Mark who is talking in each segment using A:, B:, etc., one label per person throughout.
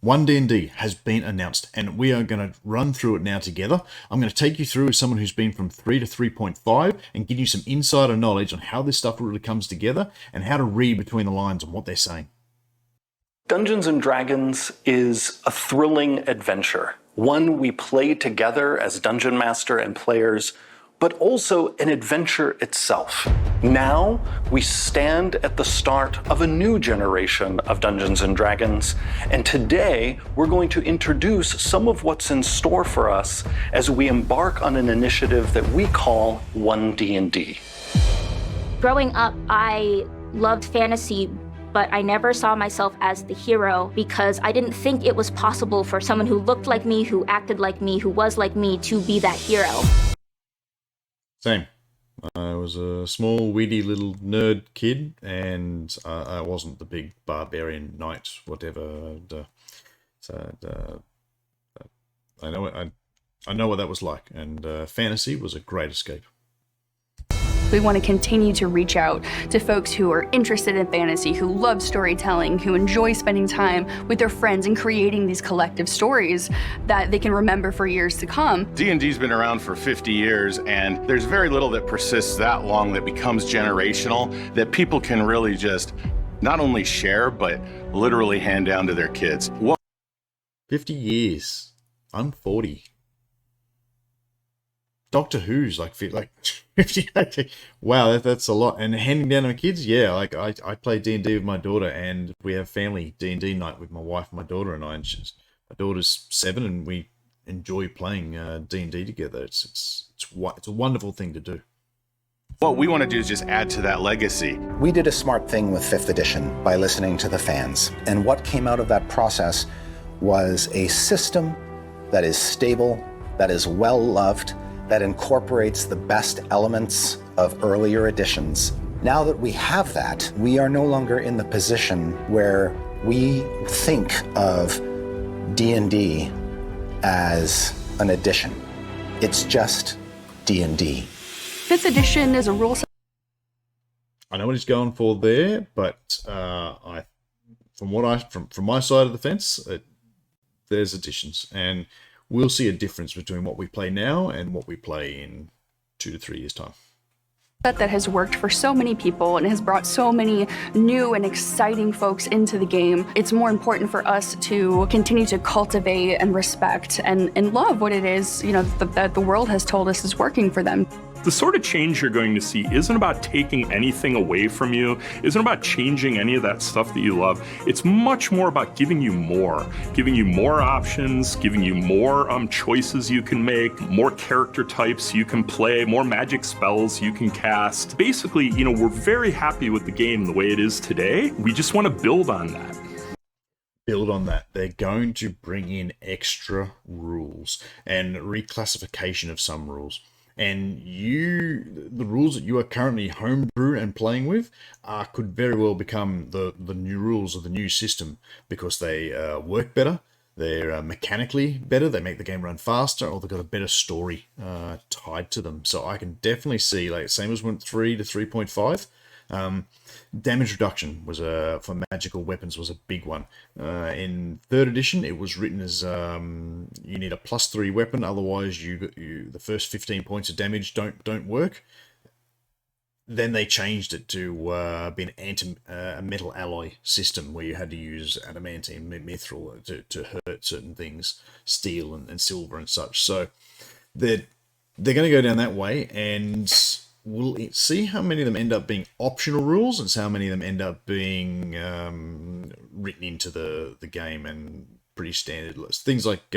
A: One D&D has been announced, and we are going to run through it now together. I'm going to take you through as someone who's been from 3 to 3.5 and give you some insider knowledge on how this stuff really comes together and how to read between the lines on what they're saying.
B: Dungeons & Dragons is a thrilling adventure, one we play together as Dungeon Master and players, but also an adventure itself. Now, we stand at the start of a new generation of Dungeons & Dragons, and today we're going to introduce some of what's in store for us as we embark on an initiative that we call One D&D.
C: Growing up, I loved fantasy, but I never saw myself as the hero because I didn't think it was possible for someone who looked like me, who acted like me, who was like me to be that hero.
A: Same. I was a small, weedy little nerd kid, and I wasn't the big barbarian knight, whatever. I know what that was like, and fantasy was a great escape.
D: We want to continue to reach out to folks who are interested in fantasy, who love storytelling, who enjoy spending time with their friends and creating these collective stories that they can remember for years to come.
E: D&D's been around for 50 years, and there's very little that persists that long that becomes generational, that people can really just not only share, but literally hand down to their kids.
A: 50 years. I'm 40. Doctor Who's like 50. Wow, that's a lot. And handing down to my kids, yeah. Like I play D&D with my daughter, and we have family D&D night with my wife, my daughter, and I. And my daughter's 7, and we enjoy playing D&D together. It's a wonderful thing to do.
E: What we want to do is just add to that legacy.
F: We did a smart thing with 5th edition by listening to the fans, and what came out of that process was a system that is stable, that is well loved, that incorporates the best elements of earlier editions. Now that we have that, we are no longer in the position where we think of D&D as an edition. It's just D&D.
D: 5th edition is a rule set.
A: I know what he's going for there, but from my side of the fence, there's additions, and we'll see a difference between what we play now and what we play in 2 to 3 years' time.
D: That has worked for so many people and has brought so many new and exciting folks into the game. It's more important for us to continue to cultivate and respect and love what it is, that the world has told us is working for them.
G: The sort of change you're going to see isn't about taking anything away from you, isn't about changing any of that stuff that you love. It's much more about giving you more options, giving you more choices you can make, more character types you can play, more magic spells you can cast. Basically, we're very happy with the game the way it is today. We just want to build on that.
A: They're going to bring in extra rules and reclassification of some rules. And the rules that you are currently homebrew and playing with could very well become the new rules of the new system, because they work better, they're mechanically better, they make the game run faster, or they've got a better story tied to them. So I can definitely see, same as when 3 to 3.5, damage reduction was for magical weapons was a big one. In 3rd edition, it was written as you need a +3 weapon, otherwise the first 15 points of damage don't work. Then they changed it to be a metal alloy system where you had to use adamantine, mithril to hurt certain things, steel and silver and such. So they're going to go down that way, and we'll see how many of them end up being optional rules and how many of them end up being written into the game and pretty standard lists. Things like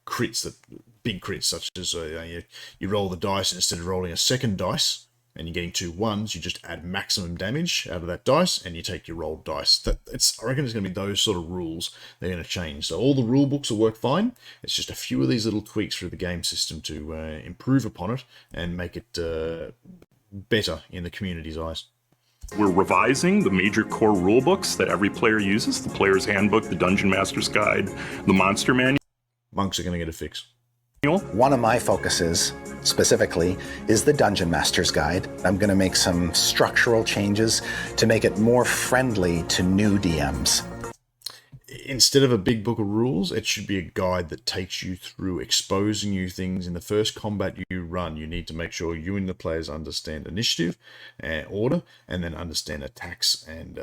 A: crits, big crits, such as you roll the dice, and instead of rolling a second dice and you're getting 2 1s, you just add maximum damage out of that dice and you take your rolled dice. I reckon it's going to be those sort of rules they're going to change. So all the rule books will work fine. It's just a few of these little tweaks through the game system to improve upon it and make it better in the community's eyes.
G: We're revising the major core rule books that every player uses: the Player's Handbook, the Dungeon Master's Guide, the Monster Manual.
A: Monks are going to get a fix.
F: One of my focuses, specifically, is the Dungeon Master's Guide. I'm going to make some structural changes to make it more friendly to new DMs.
A: instead of a big book of rules, it should be a guide that takes you through exposing you things. In the first combat you run, you need to make sure you and the players understand initiative and order, and then understand attacks and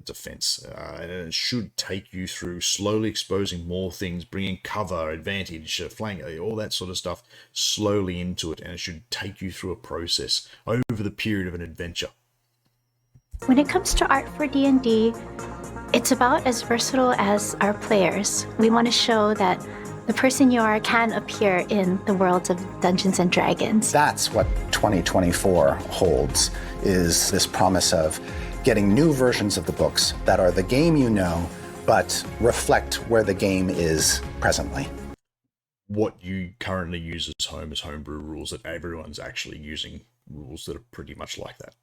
A: defense. And it should take you through slowly exposing more things, bringing cover, advantage, flank, all that sort of stuff slowly into it. And it should take you through a process over the period of an adventure.
H: When it comes to art for D&D, it's about as versatile as our players. We want to show that the person you are can appear in the worlds of Dungeons and Dragons.
F: That's what 2024 holds, is this promise of getting new versions of the books that are the game you know, but reflect where the game is presently.
A: What you currently use as homebrew rules, that everyone's actually using rules that are pretty much like that.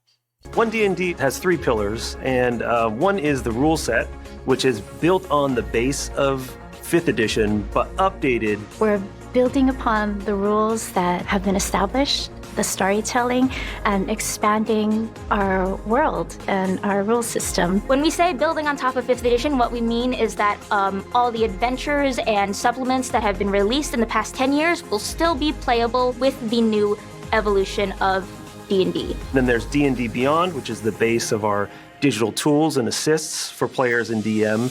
I: One D&D has 3 pillars, and one is the rule set, which is built on the base of 5th edition, but updated.
H: We're building upon the rules that have been established, the storytelling, and expanding our world and our rule system.
C: When we say building on top of 5th edition, what we mean is that all the adventures and supplements that have been released in the past 10 years will still be playable with the new evolution of D&D.
I: Then there's D&D Beyond, which is the base of our digital tools and assists for players and DM.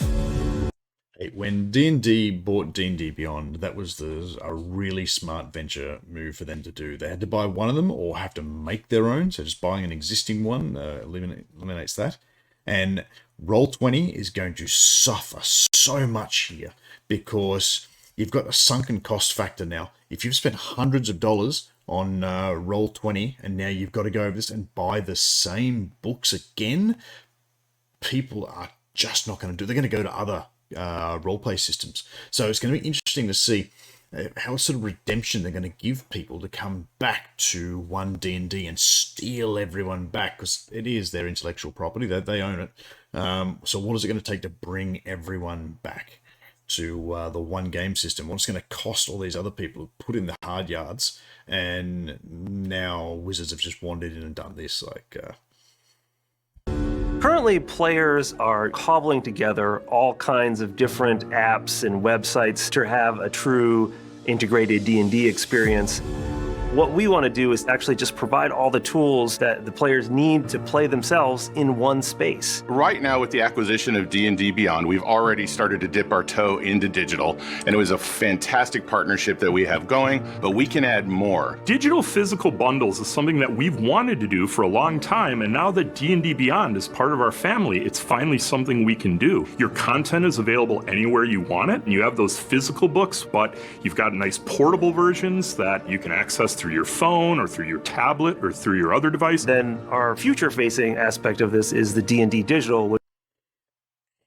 A: When D&D bought D&D Beyond, that was a really smart venture move for them to do. They had to buy one of them or have to make their own, so just buying an existing one eliminates that. And Roll20 is going to suffer so much here because you've got a sunken cost factor now. If you've spent hundreds of dollars on Roll20 and now you've got to go over this and buy the same books again, people are just not going to do. They're going to go to other roleplay systems. So it's going to be interesting to see how sort of redemption they're going to give people to come back to One D&D and steal everyone back, because it is their intellectual property, that they own it. So what is it going to take to bring everyone back to the one game system? What's going to cost all these other people who put in the hard yards, and now Wizards have just wandered in and done this?
I: Currently, players are cobbling together all kinds of different apps and websites to have a true integrated D&D experience. What we want to do is actually just provide all the tools that the players need to play themselves in one space.
E: Right now, with the acquisition of D&D Beyond, we've already started to dip our toe into digital, and it was a fantastic partnership that we have going, but we can add more.
G: Digital physical bundles is something that we've wanted to do for a long time, and now that D&D Beyond is part of our family, it's finally something we can do. Your content is available anywhere you want it, and you have those physical books, but you've got nice portable versions that you can access through your phone or through your tablet or through your other device.
I: Then our future-facing aspect of this is the D&D digital.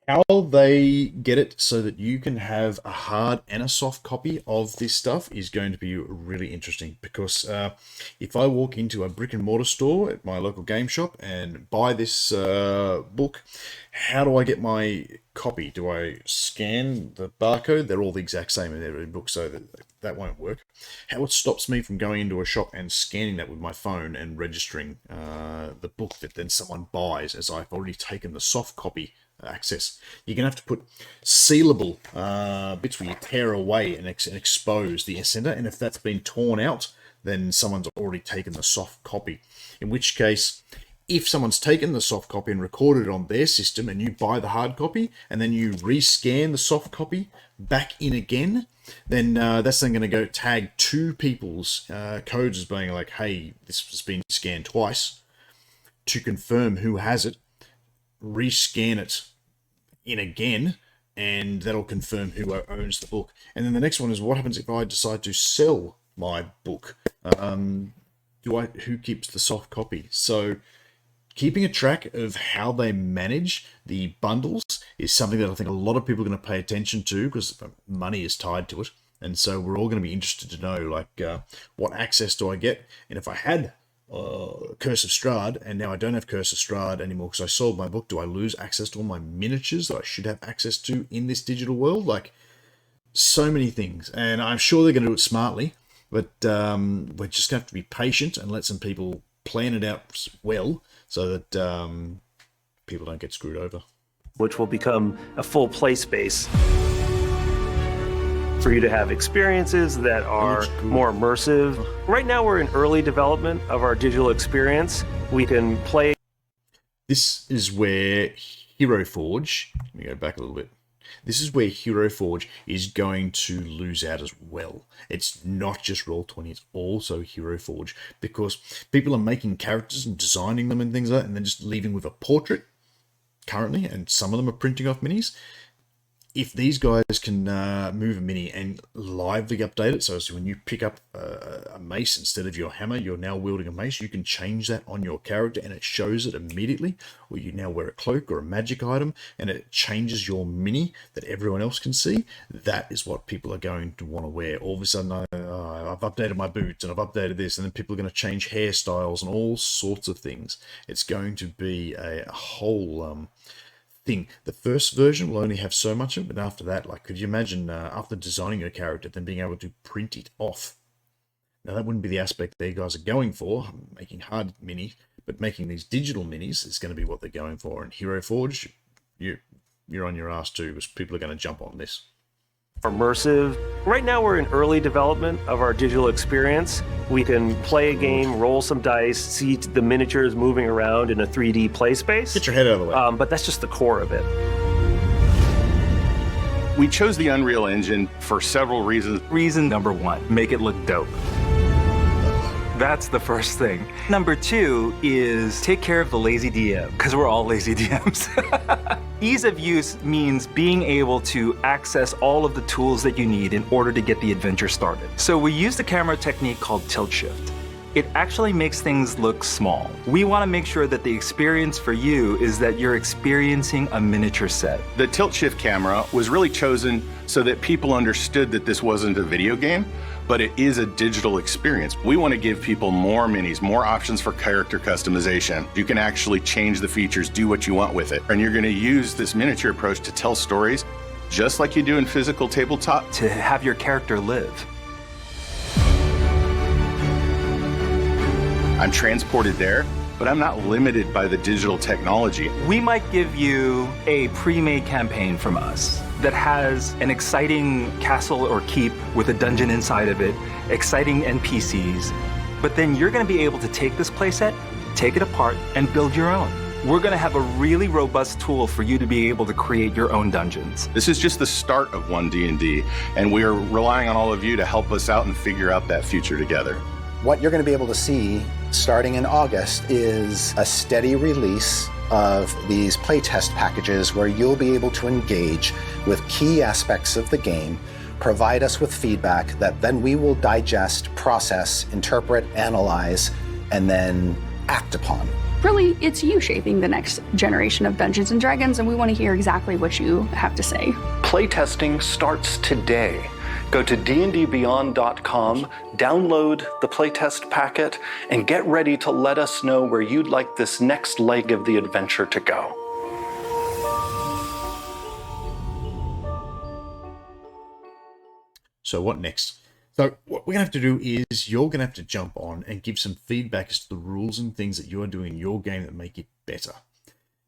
A: How they get it so that you can have a hard and a soft copy of this stuff is going to be really interesting, because if I walk into a brick and mortar store at my local game shop and buy this book, how do I get my copy? Do I scan the barcode? They're all the exact same in every book, so that won't work. How it stops me from going into a shop and scanning that with my phone and registering the book that then someone buys, as I've already taken the soft copy access. You're going to have to put sealable bits where you tear away and expose the center, and if that's been torn out, then someone's already taken the soft copy. In which case, if someone's taken the soft copy and recorded it on their system, and you buy the hard copy, and then you rescan the soft copy back in again, then that's then going to go tag two people's codes as being like, hey, this has been scanned twice, to confirm who has it, rescan it in again, and that'll confirm who owns the book. And then the next one is, what happens if I decide to sell my book? Who keeps the soft copy? So keeping a track of how they manage the bundles is something that I think a lot of people are going to pay attention to, because money is tied to it. And so we're all going to be interested to know, like, what access do I get? And if I had Curse of Strahd, and now I don't have Curse of Strahd anymore because I sold my book, do I lose access to all my miniatures that I should have access to in this digital world? Like, so many things. And I'm sure they're going to do it smartly, but we're just going to have to be patient and let some people plan it out well, so that people don't get screwed over.
I: which will become a full play space for you to have experiences that are more immersive. Right now, we're in early development of our digital experience. We can play.
A: This is where Hero Forge, let me go back a little bit. This is where Hero Forge is going to lose out as well. It's not just Roll20, it's also Hero Forge, because people are making characters and designing them and things like that, and then just leaving with a portrait currently, and some of them are printing off minis. If these guys can move a mini and lively update it, so when you pick up a mace instead of your hammer, you're now wielding a mace, you can change that on your character and it shows it immediately, or you now wear a cloak or a magic item and it changes your mini that everyone else can see. That is what people are going to want to wear. All of a sudden, I've updated my boots and I've updated this, and then people are going to change hairstyles and all sorts of things. It's going to be a whole thing. The first version will only have so much of it, but after that, like, could you imagine after designing a character, then being able to print it off? Now, that wouldn't be the aspect that you guys are going for, making hard minis, but making these digital minis is going to be what they're going for. And Hero Forge, you're on your ass too, because people are going to jump on this.
I: Immersive. Right now, we're in early development of our digital experience. We can play a game, roll some dice, see the miniatures moving around in a 3D play space.
A: Get your head out of the way.
I: But that's just the core of it.
E: We chose the Unreal Engine for several reasons.
J: Reason number one, make it look dope. That's the first thing. Number two is take care of the lazy DM, because we're all lazy DMs. Ease of use means being able to access all of the tools that you need in order to get the adventure started. So we used a camera technique called tilt shift. It actually makes things look small. We want to make sure that the experience for you is that you're experiencing a miniature set.
E: The tilt shift camera was really chosen so that people understood that this wasn't a video game, but it is a digital experience. We want to give people more minis, more options for character customization. You can actually change the features, do what you want with it. And you're going to use this miniature approach to tell stories just like you do in physical tabletop.
J: To have your character live.
E: I'm transported there, but I'm not limited by the digital technology.
J: We might give you a pre-made campaign from us that has an exciting castle or keep with a dungeon inside of it, exciting NPCs, but then you're going to be able to take this playset, take it apart, and build your own. We're going to have a really robust tool for you to be able to create your own dungeons.
E: This is just the start of One D&D, and we are relying on all of you to help us out and figure out that future together.
F: What you're going to be able to see starting in August is a steady release of these playtest packages where you'll be able to engage with key aspects of the game, provide us with feedback that then we will digest, process, interpret, analyze, and then act upon.
D: Really, it's you shaping the next generation of Dungeons & Dragons, and we want to hear exactly what you have to say.
B: Playtesting starts today. Go to dndbeyond.com, download the playtest packet, and get ready to let us know where you'd like this next leg of the adventure to go.
A: So what next? So what we're going to have to do is you're going to have to jump on and give some feedback as to the rules and things that you're doing in your game that make it better.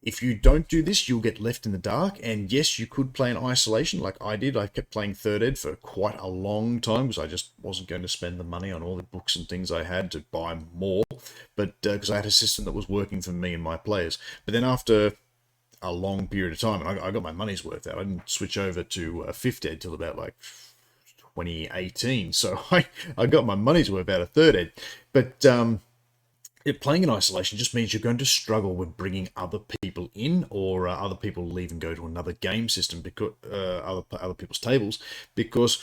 A: If you don't do this, you'll get left in the dark. And yes, you could play in isolation like I did. I kept playing Third Ed for quite a long time because I just wasn't going to spend the money on all the books and things I had to buy more. But because I had a system that was working for me and my players. But then after a long period of time, and I got my money's worth out. I didn't switch over to 5th Ed till about like 2018. So I got my money's worth out of Third Ed. But playing in isolation just means you're going to struggle with bringing other people in, or other people leave and go to another game system, because other people's tables, because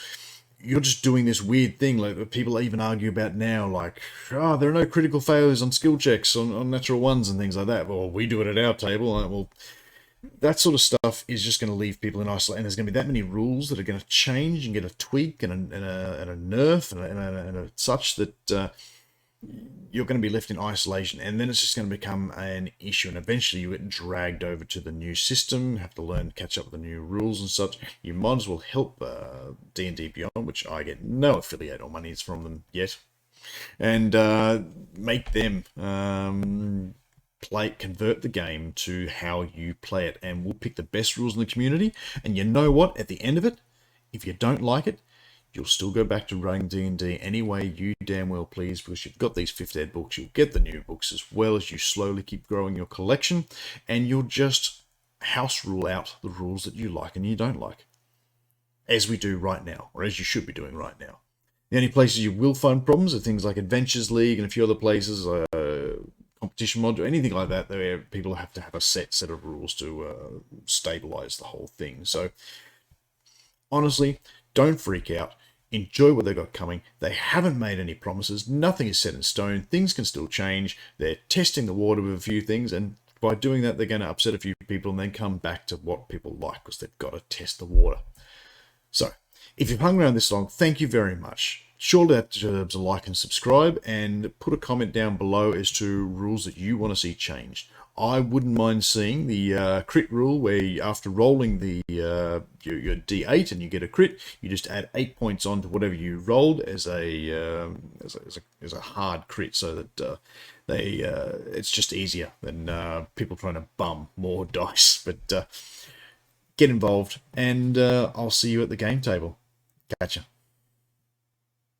A: you're just doing this weird thing like people even argue about now, like, oh, there are no critical failures on skill checks on natural ones and things like that. Well, we do it at our table. Well, that sort of stuff is just going to leave people in isolation, and there's going to be that many rules that are going to change and get a tweak and a nerf and a such that you're going to be left in isolation, and then it's just going to become an issue, and eventually you get dragged over to the new system, have to learn, catch up with the new rules and such. You might as well help D&D Beyond, which I get no affiliate or monies from them yet, and make them convert the game to how you play it, and we'll pick the best rules in the community. And you know what? At the end of it, if you don't like it, you'll still go back to running D&D any way you damn well please, because you've got these 5th ed books. You'll get the new books as well as you slowly keep growing your collection, and you'll just house rule out the rules that you like and you don't like, as we do right now, or as you should be doing right now. The only places you will find problems are things like Adventures League and a few other places, competition module, anything like that, where people have to have a set of rules to stabilize the whole thing. So honestly, don't freak out. Enjoy what they've got coming. They haven't made any promises. Nothing is set in stone. Things can still change. They're testing the water with a few things, and by doing that, they're going to upset a few people and then come back to what people like, because they've got to test the water. So, if you've hung around this long, thank you very much. Surely that deserves a like and subscribe, and put a comment down below as to rules that you want to see changed. I wouldn't mind seeing the crit rule, where after rolling the your D8 and you get a crit, you just add 8 points on to whatever you rolled as a hard crit, so that it's just easier than people trying to bum more dice. But get involved, and I'll see you at the game table. Catch ya.